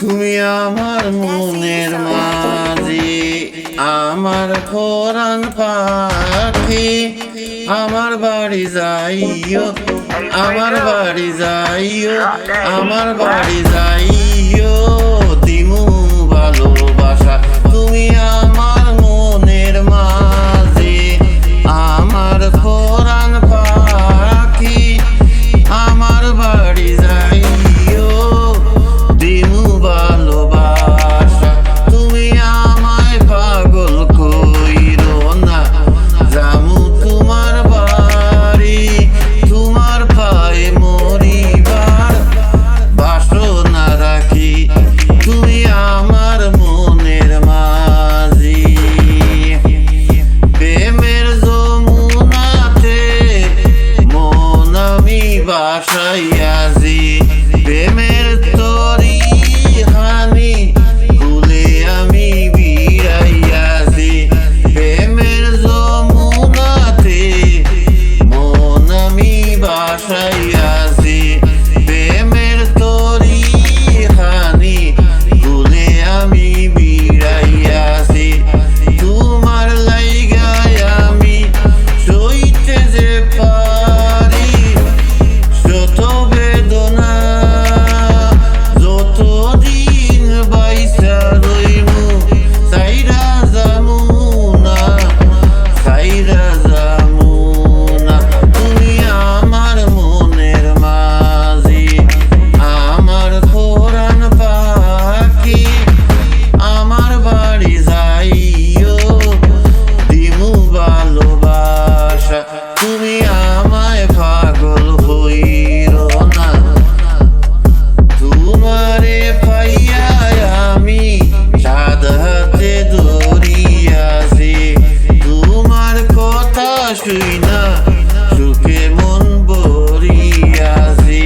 তুমি আমার মনের মাঝি, আমার পরাণ পাখি। আমার বাড়ি যাইও, আমার বাড়ি যাইও, আমার বাড়ি যাইও, দিমু ভালোবাসা। তুমি আমার মনের মাঝি, আমার পরাণ পাখি। আমার বাড়ি যাইও, দিমু ভালোবাসা। তুমি আমায় পাগল কইরো না, যামু তোমার বাড়ি, তোমার পায়ে মরিবার বাসনা রাখি। তুমি আমার মনের মাঝি, প্রেমের যমুনাতে মন আমি বাসাইয়াছি। প্রেমের তরি হানি ফুলে আমি বিড়াইয়াছি। প্রেমের যমুনাতে মন আমি বাসাইয়াছি। প্রেমের তরি হানি ফুলে আমি বিড়াইয়াছি। তোমার লাইগায় আমি সইতে যে পারি যত বেদনা, যতদিন বাইসা রইমু সাইরা যামু না, সাইরা যামু না। তুমি আমার মনের মাঝি, আমার পরাণ পাখি। আমার বাড়ি যাইও, দিমু ভালোবাসা। তুমি আমায় পাগল হইরো না, তোমারে পাইয়া আমি সাদ হাতে ধরিয়াছি। তোমার কথা শুইনা সুখে মন ভরিয়াছি।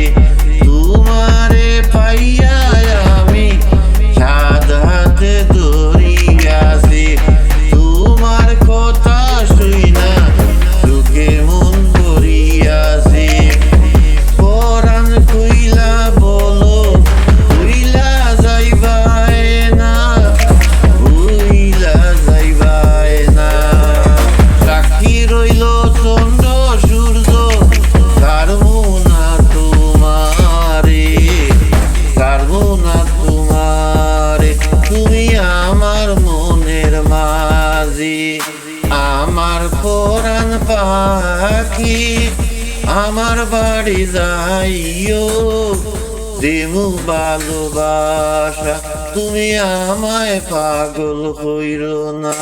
তোমারে পাইয়া আমি সাদ হাতে ধরিয়াছি। তোমার কথা শুইনা সুখে মন ভরিয়াছি। পরাণ কইলা বলো, কইলা যাইবাই না, কইলা যাইবাই না। সাক্ষী রইল চন্দ্র সূর্য, ছাড়বো না তোমারে, ছাড়বো না তোমারে। তুমি আমার মনের মাঝি, আমার পরাণ পাখি। আমার বাড়ি যাইও, দিমু ভালোবাসা। তুমি আমায় পাগল হইরো না।